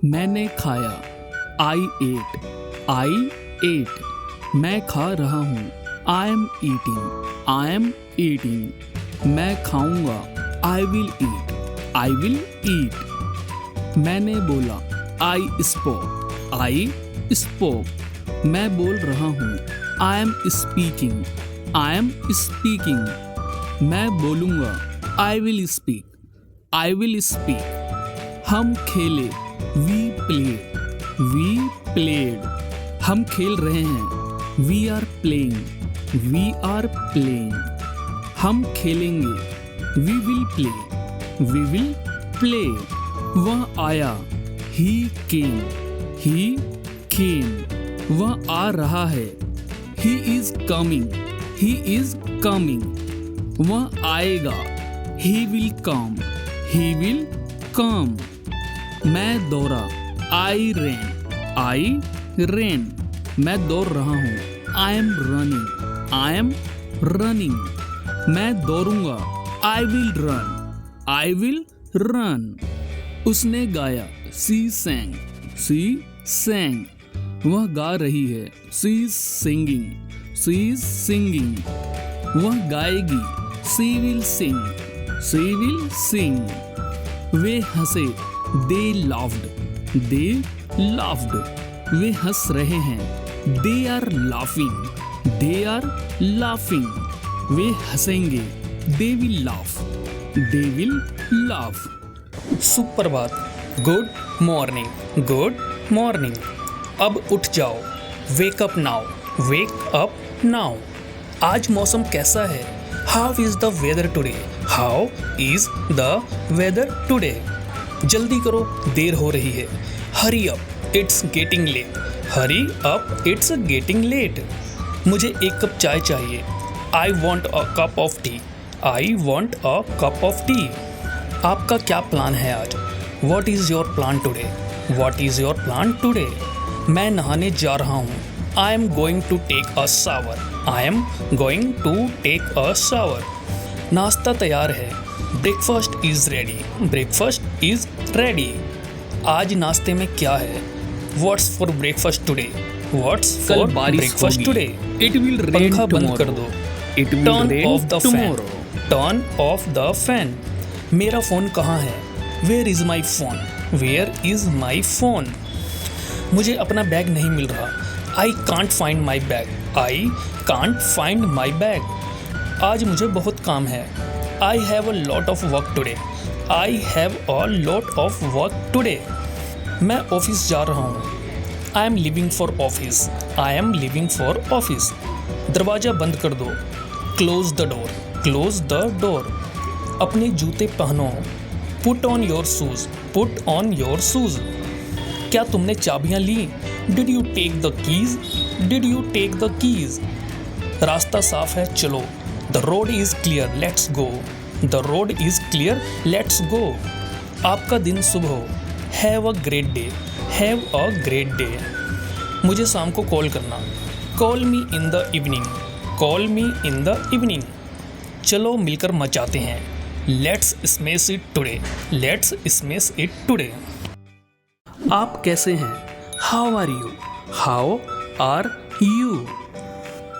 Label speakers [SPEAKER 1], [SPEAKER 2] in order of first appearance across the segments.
[SPEAKER 1] मैंने खाया। I ate. मैं खा रहा हूँ। I am eating. मैं खाऊंगा। I will eat. मैंने बोला। I spoke. मैं बोल रहा हूँ। I am speaking. मैं बोलूँगा। I will speak. हम खेले। We played. हम खेल रहे हैं। We are playing. हम खेलेंगे। We will play. वह आया। He came. वह आ रहा है। He is coming. वह आएगा। He will come. मैं दौड़ा। I ran. मैं दौड़ रहा हूँ। I am running. मैं दौड़ूंगा। I will run. उसने गाया। She sang. वह गा रही है। She is singing. वह गाएगी। She will sing. वे हंसे। दे लाफ्ड। वे हंस रहे हैं। They are laughing. वे हंसेंगे। They will laugh.
[SPEAKER 2] सुप्रभात। Good morning. अब उठ जाओ। Wake up now. आज मौसम कैसा है? How is the weather today? जल्दी करो, देर हो रही है। Hurry up, it's getting late. मुझे एक कप चाय चाहिए। I want a cup of tea. आपका क्या प्लान है आज? What is your plan today? मैं नहाने जा रहा हूँ। I am going to take a shower. नाश्ता तैयार है। Breakfast is ready. आज नाश्ते में क्या है? What's for breakfast today?
[SPEAKER 1] कल बारिश होगी। इट विल रेन
[SPEAKER 2] पंखा बंद कर दो। Turn off the fan. मेरा फोन कहाँ है? Where is my phone? मुझे अपना बैग नहीं मिल रहा। I can't find my bag. आज मुझे बहुत काम है। I have a lot of work today. मैं ऑफिस जा रहा हूँ। I am leaving for office. दरवाज़ा बंद कर दो। Close the door. अपने जूते पहनो। Put on your shoes. क्या तुमने चाबियाँ ली? Did you take the keys? रास्ता साफ है, चलो। The road is clear, let's go. आपका दिन शुभ हो। Have a great day. मुझे शाम को कॉल करना। Call me in the evening. चलो मिलकर मचाते हैं। Let's smash it today. आप कैसे हैं? How are you?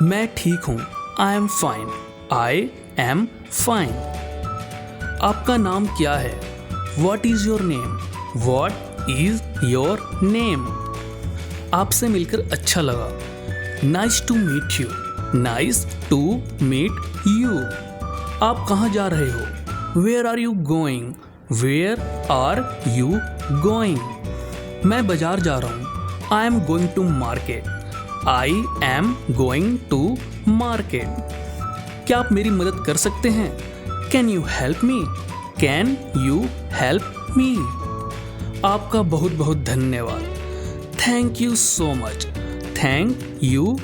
[SPEAKER 2] मैं ठीक हूँ। I am fine. आपका नाम क्या है? What is your name? आपसे मिलकर अच्छा लगा। Nice to meet you. आप कहाँ जा रहे हो? Where are you going? मैं बाजार जा रहा हूँ। I am going to market. क्या आप मेरी मदद कर सकते हैं? Can you help me? आपका बहुत बहुत धन्यवाद। Thank you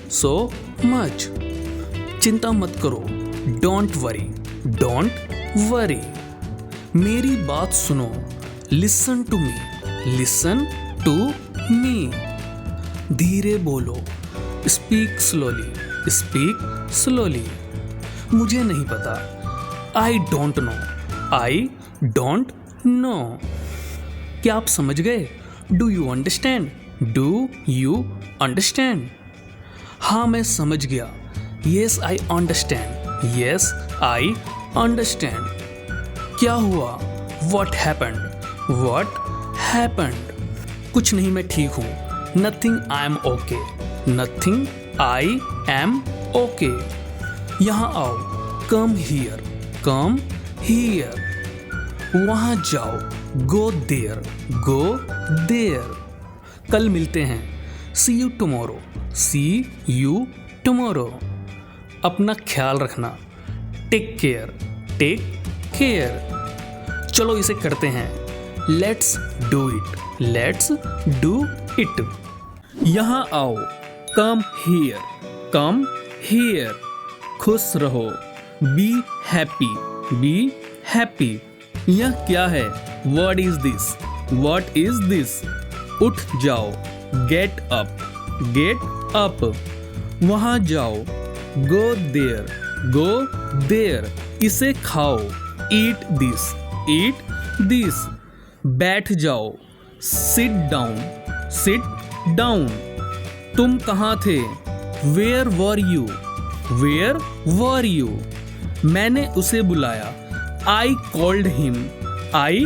[SPEAKER 2] so much. चिंता मत करो। Don't worry. मेरी बात सुनो। Listen to me. धीरे बोलो। Speak slowly. मुझे नहीं पता। I don't know. क्या आप समझ गए? Do you understand? Do you understand? हाँ मैं समझ गया। Yes I understand. Yes I understand. क्या हुआ? What happened? What happened? कुछ नहीं, मैं ठीक हूँ। Nothing, I am okay. Nothing, I am okay. यहाँ आओ। Come here. Come here. वहाँ जाओ। Go there. Go there. कल मिलते हैं। See you tomorrow. See you tomorrow. अपना ख्याल रखना। Take care. Take care. चलो इसे करते हैं। Let's do it. Let's do it. यहाँ आओ। Come here. Come here. खुश रहो। Be happy. Be happy. यह क्या है? What is this? What is this? उठ जाओ। Get up. Get up. वहाँ जाओ। Go there. Go there. इसे खाओ। Eat this. Eat this. बैठ जाओ। Sit down. Sit down. तुम कहाँ थे? Where were you? Where were you? मैंने उसे बुलाया। I called him. I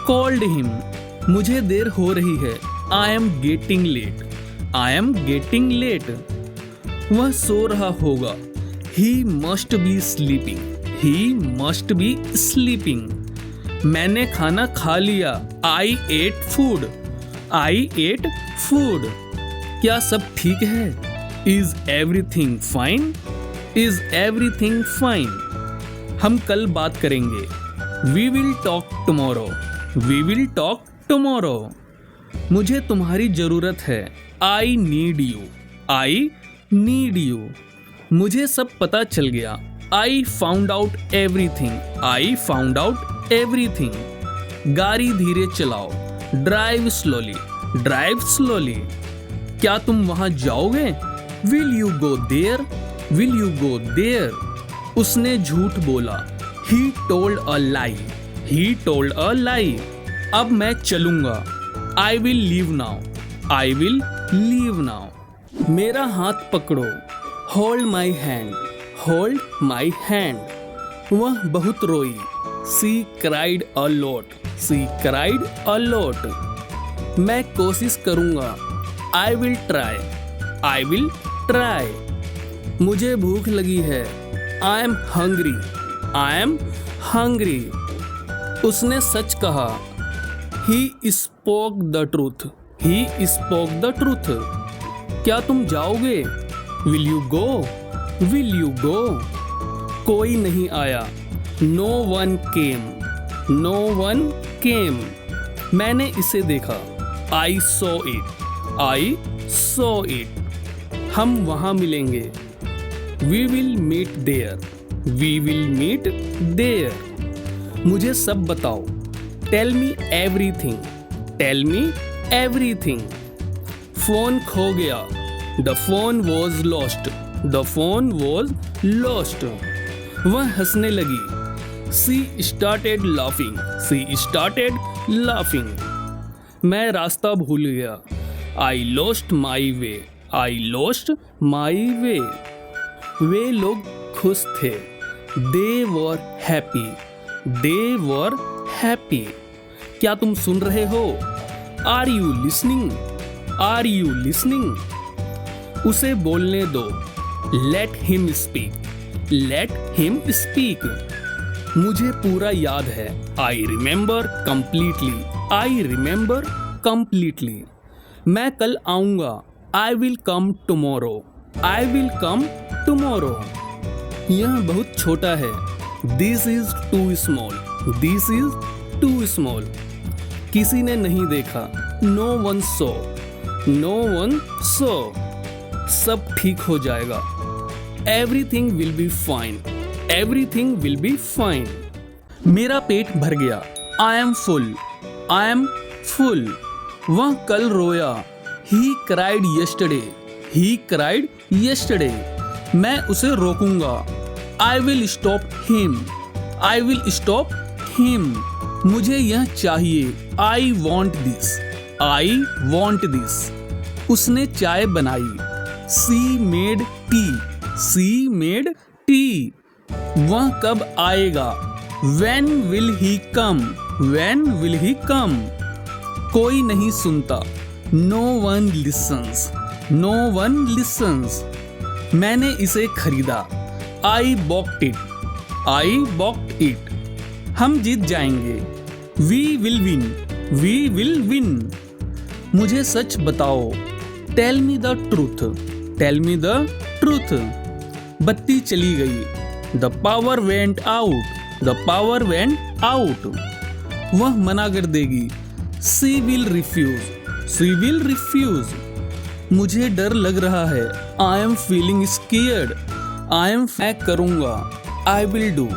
[SPEAKER 2] called him. मुझे देर हो रही है। I am getting late. I am getting late. वह सो रहा होगा। He must be sleeping. He must be sleeping. मैंने खाना खा लिया। I ate food. I ate food. क्या सब ठीक है? Is everything fine? Is everything fine? हम कल बात करेंगे। We will talk tomorrow. We will talk tomorrow. मुझे तुम्हारी जरूरत है। I need you. I need you. मुझे सब पता चल गया। I found out everything. I found out everything. गाड़ी धीरे चलाओ। Drive slowly. Drive slowly. क्या तुम वहां जाओगे? Will you go there? Will you go there? उसने झूठ बोला। He told a lie. He told a lie. अब मैं चलूंगा। I will leave now. I will leave now. मेरा हाथ पकड़ो। Hold my hand. Hold my hand. वह बहुत रोई। She cried a lot. She cried a lot. मैं कोशिश करूंगा। I will try. I will try. मुझे भूख लगी है। I am hungry. I am hungry. उसने सच कहा। He spoke the truth. He spoke the truth. क्या तुम जाओगे? Will you go? Will you go? कोई नहीं आया। No one came. No one came. मैंने इसे देखा। I saw it. I saw it. हम वहां मिलेंगे। We will meet there. We will meet there. मुझे सब बताओ। Tell me everything. Tell me everything. Phone खो गया। The phone was lost. The phone was lost. वह हंसने लगी। सी स्टार्टेड लाफिंग। सी स्टार्टेड लाफिंग। मैं रास्ता भूल गया। I lost my way. I lost my वे। वे लोग खुश थे। They were happy. They were happy. क्या तुम सुन रहे हो? Are you listening? Are you listening? उसे बोलने दो। Let him speak. Let him speak. मुझे पूरा याद है। I remember completely. I remember completely. मैं कल आऊंगा। I will come tomorrow. I will come tomorrow. यह बहुत छोटा है। This is too small. This is too small. किसी ने नहीं देखा। नो वन सो। No one saw. सब ठीक हो जाएगा। Everything will be fine. Everything will be fine. मेरा पेट भर गया। I am full. I am full. वह कल रोया। He cried yesterday. He cried yesterday. मैं उसे रोकूंगा। I will stop him. I will stop him. मुझे यह चाहिए। I want this.
[SPEAKER 1] I want this. उसने चाय बनाई। She made tea. She made tea. वह कब आएगा? When will he come? When will he come? कोई नहीं सुनता। No one listens. No one listens. मैंने इसे खरीदा। I bought it. I bought it. हम जीत जाएंगे। We will win. We will win. मुझे सच बताओ। Tell me the truth. Tell me the truth. बत्ती चली गई। The power went out. The power went out. वह मना कर देगी। She will refuse. She will refuse. मुझे डर लग रहा है। I am feeling scared. I am मैं करूँगा। I will do.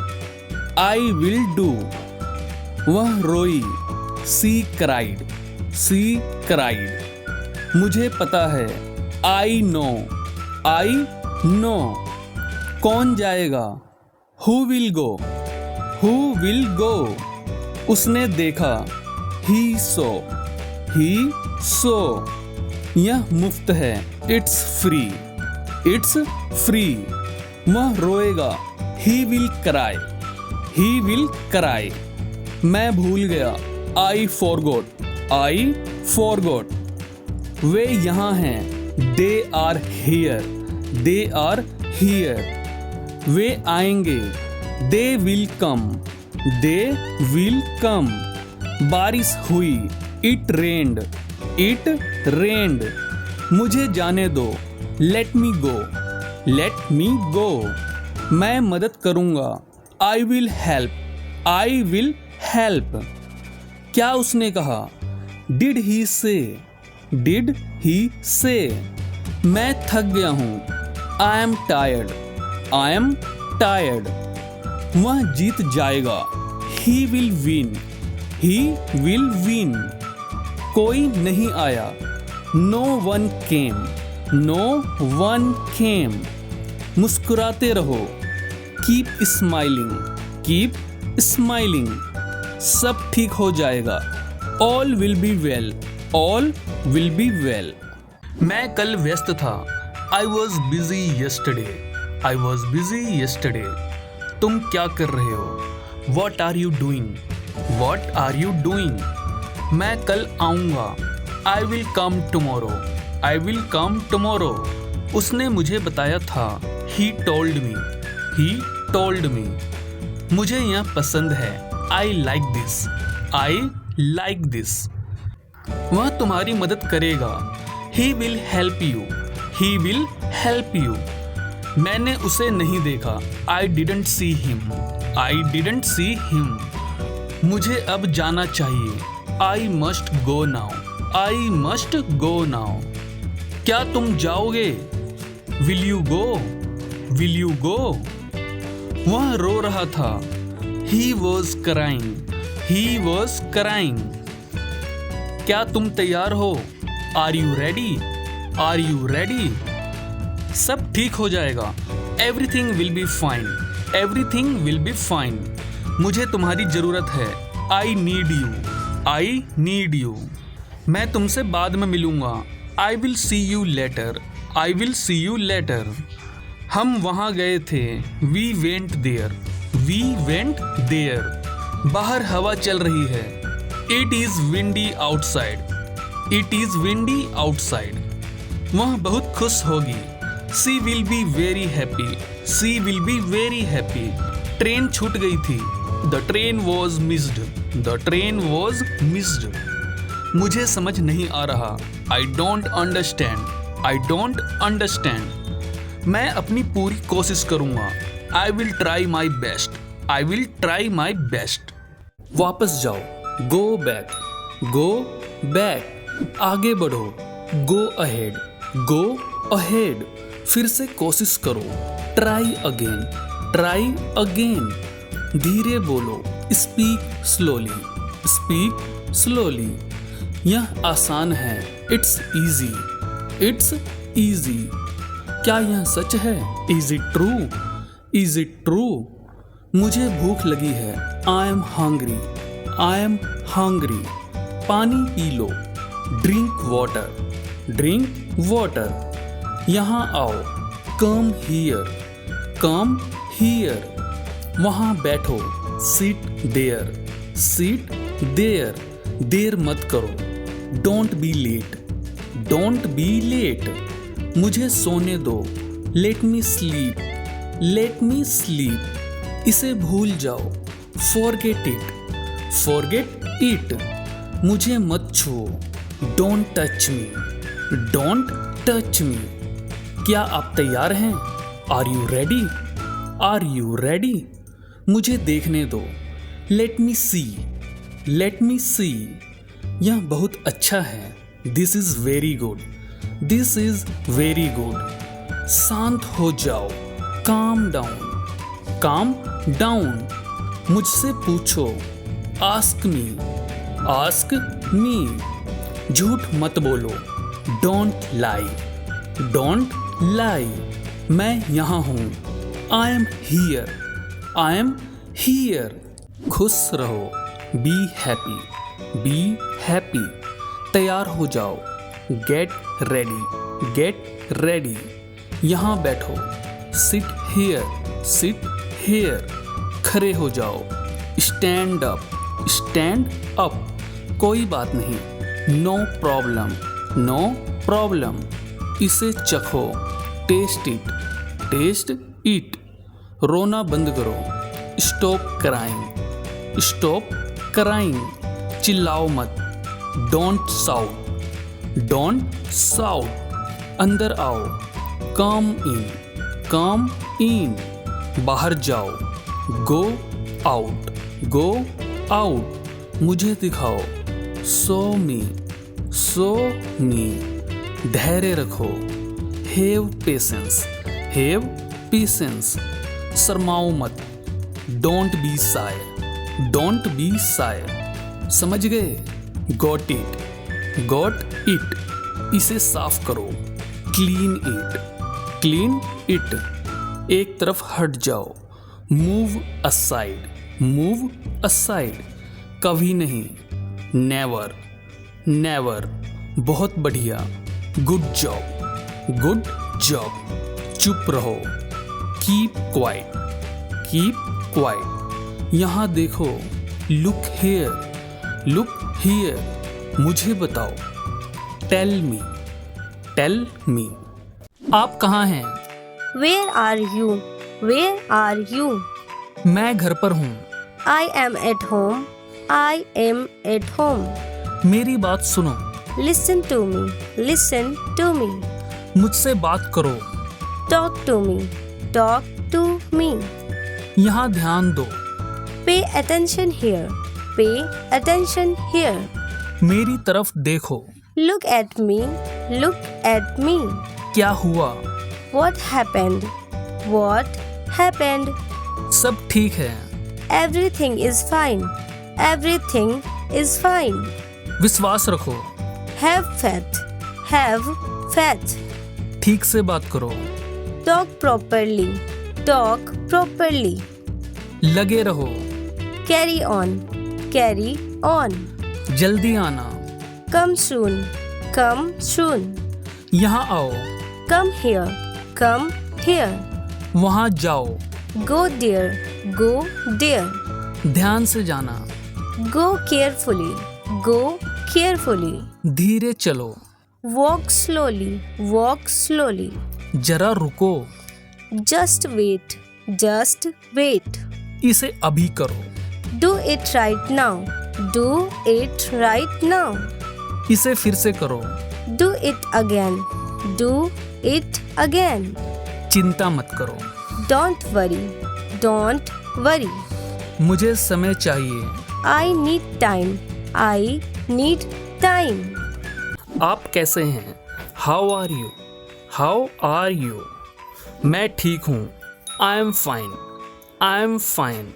[SPEAKER 1] I will do. वह रोई। She cried. She cried. मुझे पता है। I know. I know. कौन जाएगा? Who will go? Who will go? उसने देखा। He saw. He saw. यह मुफ्त है। It's free. It's free. वह रोएगा। He will cry. He will cry. मैं भूल गया। I forgot. I forgot. वे यहाँ हैं। They are here. They are here. वे आएंगे। They will come. They will come. बारिश हुई। It rained. It rained. मुझे जाने दो। Let me go. Let me go. मैं मदद करूँगा। I will help. I will help. क्या उसने कहा? Did he say? Did he say? मैं थक गया हूँ। I am tired. I am tired. वह जीत जाएगा। He will win. He will win. कोई नहीं आया। No one came. No one came. मुस्कुराते रहो। Keep smiling. Keep smiling. सब ठीक हो जाएगा। All will be well. All will be well. मैं कल व्यस्त था। I was busy yesterday. I was busy yesterday. तुम क्या कर रहे हो? What are you doing? What are you doing? मैं कल आऊँगा। I will come tomorrow. I will come tomorrow. उसने मुझे बताया था। He told me. He told me. मुझे यह पसंद है। I like this. I like this. वह तुम्हारी मदद करेगा। He will help you. He will help you. मैंने उसे नहीं देखा। I didn't see him. I didn't see him. मुझे अब जाना चाहिए। I must go now. I must go now. क्या तुम जाओगे? Will you go? Will you go? वह रो रहा था। He was crying. He was crying. क्या तुम तैयार हो? Are you ready? Are you ready? सब ठीक हो जाएगा। Everything will be fine. Everything will be fine. मुझे तुम्हारी जरूरत है। I need you. I need you. मैं तुमसे बाद में मिलूंगा। I will see you later. I will see you later. हम वहाँ गए थे। We went there. We went there. बाहर हवा चल रही है। It is windy outside. It is windy outside. वह बहुत खुश होगी। She will be very happy. She will be very happy. Train छूट गई थी। The train was missed. The train was missed. मुझे समझ नहीं आ रहा। I don't understand. I don't understand. मैं अपनी पूरी कोशिश करूँगा। I will try my best. I will try my best. वापस जाओ। Go back. Go back. आगे बढ़ो। Go ahead. Go ahead. फिर से कोशिश करो। Try again. Try again. धीरे बोलो। Speak slowly. Speak slowly. यह आसान है। It's easy. It's easy. क्या यह सच है? Is it true? Is it true? मुझे भूख लगी है। I am hungry. I am hungry. पानी पी लो। Drink water, drink water. यहाँ आओ, कम हियर, कम हियर। वहाँ बैठो, सिट देयर, सिट देयर। देर मत करो, don't be late, don't be late. मुझे सोने दो, let me sleep, let me sleep. इसे भूल जाओ, फॉरगेट इट, फॉरगेट इट। मुझे मत छुओ, don't touch me, don't touch me. क्या आप तैयार हैं? Are you ready, are you ready? मुझे देखने दो, let me see, let me सी। यह बहुत अच्छा है, this is very good, this is very good. शांत हो जाओ, काम डाउन, काम डाउन। मुझसे पूछो, आस्क मी, आस्क मी। झूठ मत बोलो, डोंट लाई, डोंट लाई। मैं यहाँ हूँ, I am here, I am here. खुश रहो, बी हैप्पी, बी हैप्पी। तैयार हो जाओ, गेट रेडी, गेट रेडी। यहाँ बैठो, सिट हियर, सिट हियर। खड़े हो जाओ, स्टैंड अप, स्टैंड अप। कोई बात नहीं, नो प्रॉब्लम, नो प्रॉब्लम। इसे चखो, टेस्ट इट, टेस्ट इट। रोना बंद करो, स्टॉप क्राइंग, स्टॉप क्राइंग। चिल्लाओ मत, डोंट साउट, डोंट साउट। अंदर आओ, कम इन, कम इन। बाहर जाओ, गो आउट, गो आउट। मुझे दिखाओ, सो मी, सो मी। धैर्य रखो, हैव पेशेंस, हैव पेशेंस। शर्माओ मत, don't be Sai, don't be Sai. समझ गए? Got it, got it. इसे साफ करो, क्लीन इट, क्लीन इट। एक तरफ हट जाओ, मूव असाइड, मूव असाइड। कभी नहीं, नेवर, नेवर। बहुत बढ़िया, गुड जॉब, गुड जॉब। चुप रहो, कीप क्वाइट, कीप क्वाइट। यहाँ देखो, लुक हियर, लुक हियर। मुझे बताओ, टेल मी, टेल मी। आप कहाँ हैं?
[SPEAKER 3] Where are you? Where are you?
[SPEAKER 2] मैं घर पर हूँ।
[SPEAKER 3] I am at home. I am at home.
[SPEAKER 2] मेरी बात सुनो,
[SPEAKER 3] Listen to me. Listen to me.
[SPEAKER 2] मुझसे बात करो।
[SPEAKER 3] Talk to me. Talk to me.
[SPEAKER 2] यहाँ ध्यान दो,
[SPEAKER 3] Pay attention here. Pay attention here.
[SPEAKER 2] मेरी तरफ देखो।
[SPEAKER 3] Look at me. Look at me.
[SPEAKER 2] क्या हुआ?
[SPEAKER 3] What happened? What happened?
[SPEAKER 2] सब ठीक है।
[SPEAKER 3] Everything is fine. Everything is fine.
[SPEAKER 2] विश्वास रखो,
[SPEAKER 3] Have faith. Have faith.
[SPEAKER 2] ठीक से बात करो।
[SPEAKER 3] Talk properly. Talk properly.
[SPEAKER 2] लगे रहो,
[SPEAKER 3] Carry on. Carry on.
[SPEAKER 2] जल्दी आना।
[SPEAKER 3] Come soon. Come soon.
[SPEAKER 2] यहाँ आओ,
[SPEAKER 3] Come here. Come here.
[SPEAKER 2] वहाँ जाओ,
[SPEAKER 3] Go there. Go there.
[SPEAKER 2] ध्यान से जाना।
[SPEAKER 3] Go carefully. Go carefully.
[SPEAKER 2] धीरे चलो,
[SPEAKER 3] Walk slowly. Walk slowly.
[SPEAKER 2] जरा रुको,
[SPEAKER 3] Just wait. Just wait.
[SPEAKER 2] इसे अभी करो,
[SPEAKER 3] Do it right now. Do it right now.
[SPEAKER 2] इसे फिर से करो,
[SPEAKER 3] Do it again. Do it again.
[SPEAKER 2] चिंता मत करो।
[SPEAKER 3] Don't worry. Don't worry.
[SPEAKER 2] मुझे समय चाहिए।
[SPEAKER 3] I need time. I need time.
[SPEAKER 2] आप कैसे हैं? How are you? How are you? मैं ठीक हूँ। I am fine. I am fine.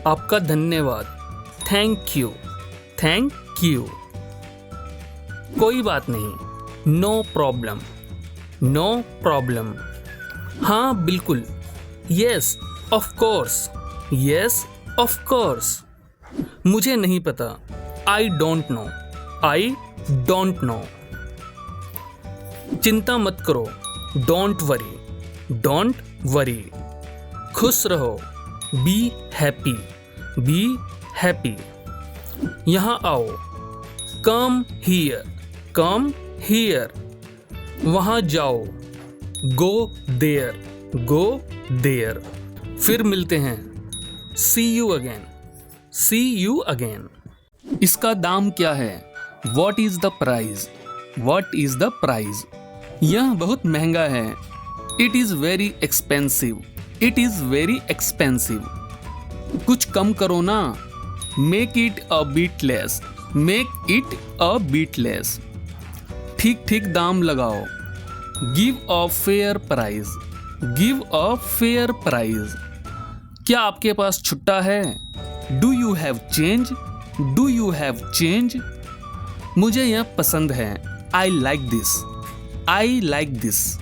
[SPEAKER 2] आपका धन्यवाद। Thank you. Thank you. कोई बात नहीं, नो प्रॉब्लम, नो प्रॉब्लम। हाँ बिल्कुल, yes of course, yes of course. मुझे नहीं पता, I don't know, I
[SPEAKER 1] don't know. चिंता मत करो, डोंट वरी, डोंट वरी। खुश रहो, बी हैप्पी, बी हैप्पी। यहाँ आओ, कम हियर, कम हियर। वहाँ जाओ, गो देयर, गो देयर। फिर मिलते हैं, see you again, see you again. इसका दाम क्या है? What is the price, what is the price? यह बहुत महंगा है। It is very expensive, it is very expensive. कुछ कम करो ना। Make it a bit less, make it a bit less. ठीक ठीक दाम लगाओ। Give a fair price, give a fair price. क्या आपके पास छुट्टा है? Do you have change, do you have change? मुझे यह पसंद है। I like this, I like this.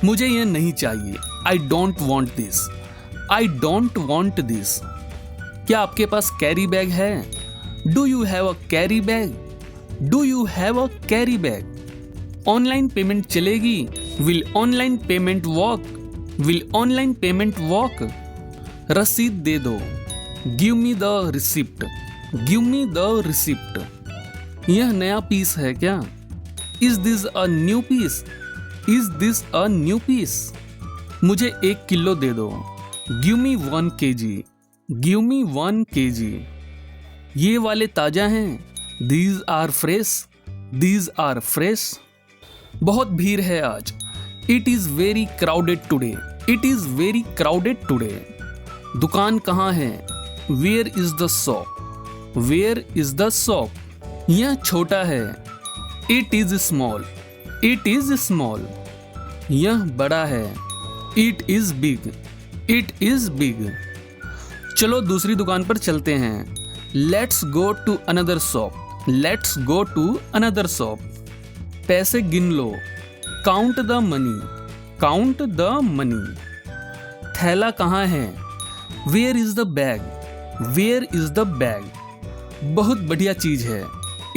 [SPEAKER 1] मुझे यह नहीं चाहिए। I don't want this, I don't want this. क्या आपके पास कैरी बैग है? Do you have a carry bag, do you have a carry bag? Online payment चलेगी? Will online payment walk, will online payment walk? रसीद दे दो। Give me the receipt, give me the receipt. यह नया piece है क्या? Is this a new piece, is this a new piece? मुझे 1 kilo दे दो। Give me 1 kg, give me 1 kg। ये वाले ताजा हैं। These are fresh, these are fresh. बहुत भीड़ है आज। It is very crowded today, it is very crowded today. दुकान कहाँ है? Where is the shop, where is the shop? यह छोटा है। It is small, it is small. यह बड़ा है। It is big, it is big. चलो दूसरी दुकान पर चलते हैं। Let's go to another shop, let's go to another shop. पैसे गिन लो। Count the money, count the money. थैला कहाँ है? Where is the bag, where is the bag? बहुत बढ़िया चीज है।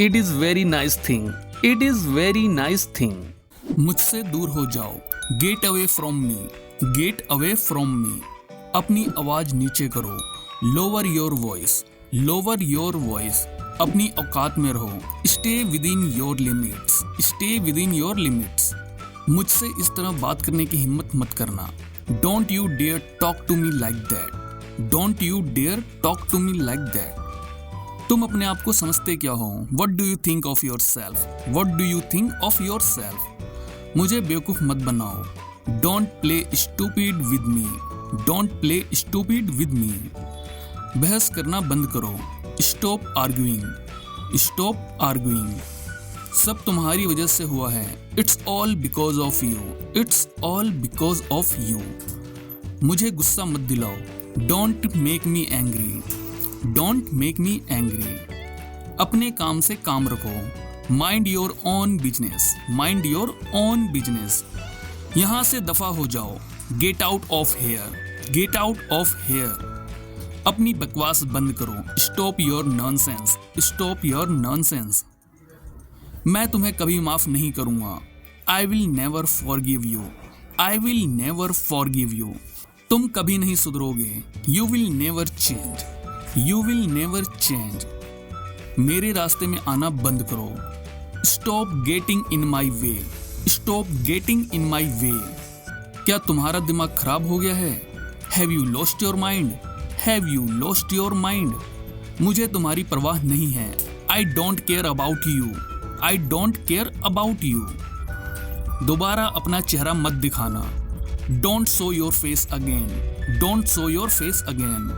[SPEAKER 1] It is very nice thing, it is very nice thing. मुझसे दूर हो जाओ। Get away from me, get away from me. अपनी आवाज नीचे करो। Lower your voice, lower your voice. अपनी औकात में रहो। Stay within your limits, stay within your limits. मुझसे इस तरह बात करने की हिम्मत मत करना। Don't you dare talk to me like that, don't you dare talk to me like that. तुम अपने आप को समझते क्या हो? What do you think of yourself, what do you think of yourself? मुझे बेवकूफ मत बनाओ। Don't play stupid with me, don't play stupid with me. बहस करना बंद करो। Stop arguing, stop arguing. सब तुम्हारी वजह से हुआ है। It's all because of you, it's all because of you. मुझे गुस्सा मत दिलाओ। Don't make me angry, don't make me angry. अपने काम से काम रखो। Mind your own business, mind your own business. यहां से दफा हो जाओ। Get out of hair, gate out of here. अपनी बकवास बंद करो। Stop your nonsense, stop your nonsense. मैं तुम्हें कभी माफ नहीं करूंगा। I will never forgive you, I will never forgive you. तुम कभी नहीं सुधरोगे। You will never change, you will never change. मेरे रास्ते में आना बंद करो। Stop getting in my way, stop getting in my way. क्या तुम्हारा दिमाग खराब हो गया है? Have you lost your mind, have you lost your mind? मुझे तुम्हारी परवाह नहीं है। I don't care about you, I don't care about you. दोबारा अपना चेहरा मत दिखाना। Don't show your face again, don't show your face again.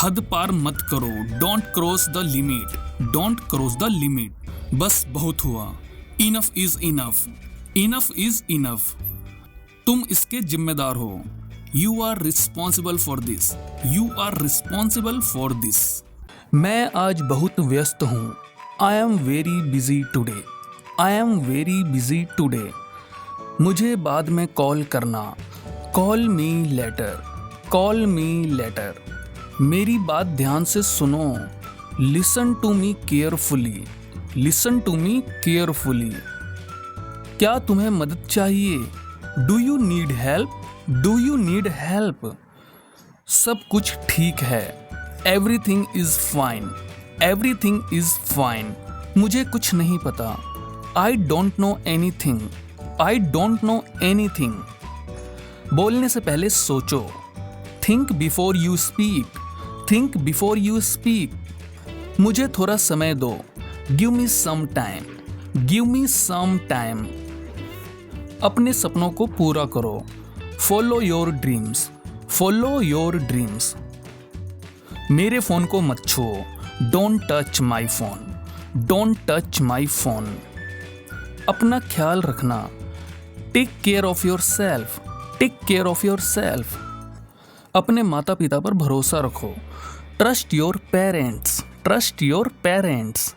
[SPEAKER 1] हद पार मत करो। Don't cross the limit, don't cross the limit. बस बहुत हुआ। Enough is enough, enough is enough. तुम इसके जिम्मेदार हो। You are responsible for this, you are responsible for this. मैं आज बहुत व्यस्त हूँ। I am very busy today, I am very busy today. मुझे बाद में कॉल करना। Call me later, call me later. मेरी बात ध्यान से सुनो। Listen to me carefully, listen to me carefully. क्या तुम्हें मदद चाहिए? Do you need help? Do you need help? सब कुछ ठीक है। Everything is fine. Everything is fine. मुझे कुछ नहीं पता। I don't know anything. I don't know anything. बोलने से पहले सोचो। Think before you speak. Think before you speak. मुझे थोड़ा समय दो। Give me some time. Give me some time. अपने सपनों को पूरा करो। Follow your dreams. Follow your dreams. मेरे फोन को मत छुओ। Don't touch my phone. Don't touch my phone. अपना ख्याल रखना। Take care of yourself. Take care of yourself. अपने माता पिता पर भरोसा रखो। Trust your parents. Trust your parents.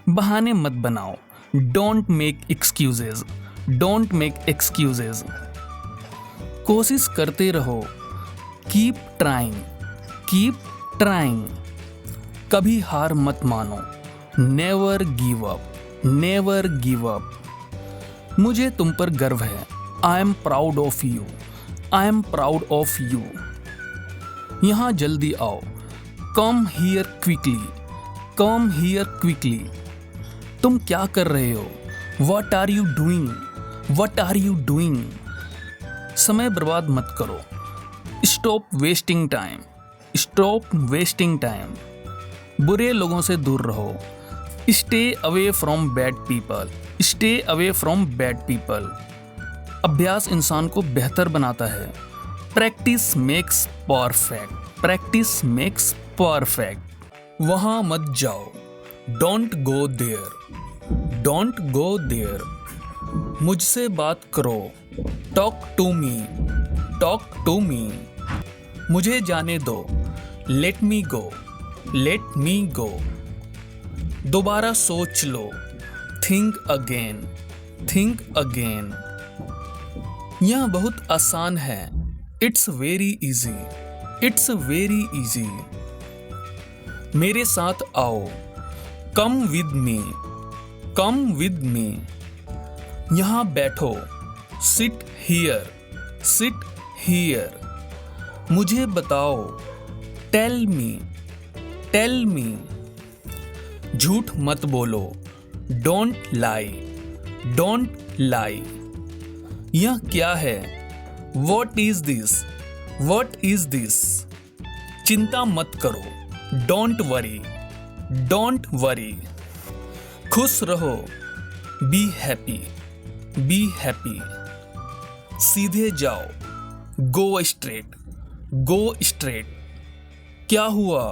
[SPEAKER 1] बहाने मत बनाओ। Don't make excuses. Don't make excuses. कोशिश करते रहो। Keep trying. Keep trying. कभी हार मत मानो। Never give up. Never give up. मुझे तुम पर गर्व है। I am proud of you. I am proud of you. यहाँ जल्दी आओ। Come here quickly. Come here quickly. तुम क्या कर रहे हो? What are you doing? What are you doing? समय बर्बाद मत करो। Stop wasting time. Stop wasting time. बुरे लोगों से दूर रहो। Stay away from bad people. Stay away from bad people. अभ्यास इंसान को बेहतर बनाता है। Practice makes perfect. Practice makes perfect. वहाँ मत जाओ। Don't go there. Don't go there. मुझसे बात करो। Talk to me. Talk to me. मुझे जाने दो। Let me go. Let me go. दोबारा सोच लो। Think again. Think again. यह बहुत आसान है। It's very easy. It's very easy. मेरे साथ आओ। Come with me. Come with me. यहाँ बैठो। Sit here. Sit here. मुझे बताओ। Tell me. Tell me. झूठ मत बोलो। Don't lie. Don't lie. यह क्या है? What is this? What is this? चिंता मत करो। Don't worry. Don't worry. खुश रहो। Be happy. Be happy. सीधे जाओ। Go straight. Go straight. क्या हुआ?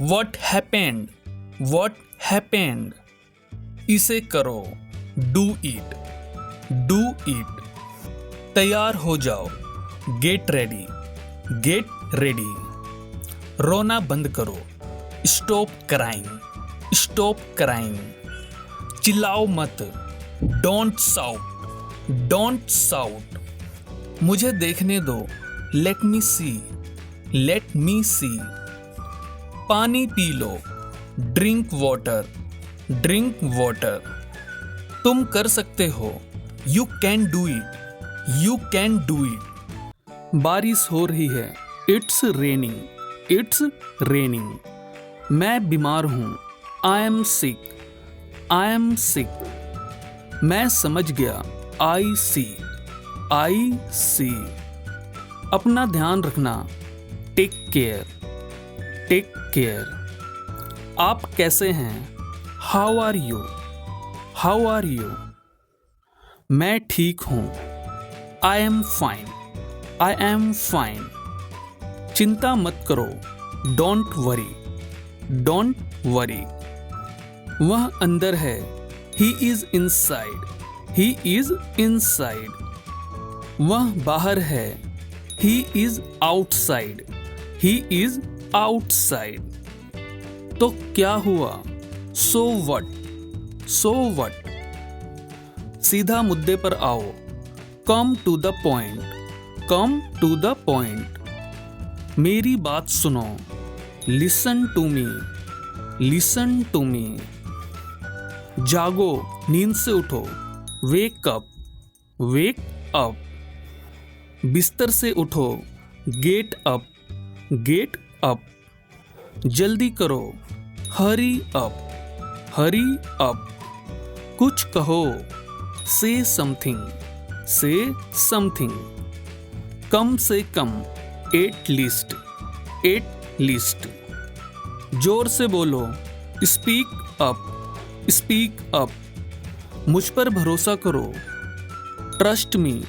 [SPEAKER 1] What happened? What happened? इसे करो। Do it. Do it. तैयार हो जाओ। Get ready. Get ready. रोना बंद करो। Stop crying. Stop crying. चिल्लाओ मत। Don't shout. Don't shout. मुझे देखने दो। Let me see. Let me see. पानी पी लो। Drink water. Drink water. तुम कर सकते हो। You can do it. You can do it. बारिश हो रही है। It's raining. It's raining. मैं बीमार हूँ। I am sick. I am सिक। मैं समझ गया। आई सी। आई सी। अपना ध्यान रखना। Take care. Take care. आप कैसे हैं? How are you? How are you? मैं ठीक हूँ। I am fine. I am fine. चिंता मत करो। Don't worry. Don't worry. वह अंदर है। He is inside. He is inside. वह बाहर है। He is outside. He is outside. तो क्या हुआ? So what? So what? सीधा मुद्दे पर आओ। Come to the point. Come to the point. मेरी बात सुनो। Listen to me. Listen to me. जागो, नींद से उठो, वेक अप, वेक अप। बिस्तर से उठो, गेट अप, गेट अप। जल्दी करो, हरी अप, हरी अप। कुछ कहो, से समथिंग, से समथिंग। कम से कम, एट लीस्ट, एट लीस्ट। जोर से बोलो, स्पीक अप, स्पीक अप। मुझ पर भरोसा करो, ट्रस्ट मी,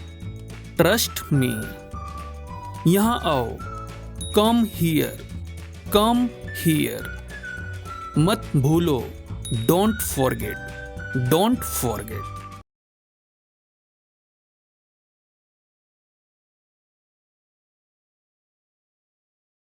[SPEAKER 1] ट्रस्ट मी। यहाँ आओ, कम हियर, कम हियर। मत भूलो, डोंट फॉरगेट, डोंट फॉरगेट।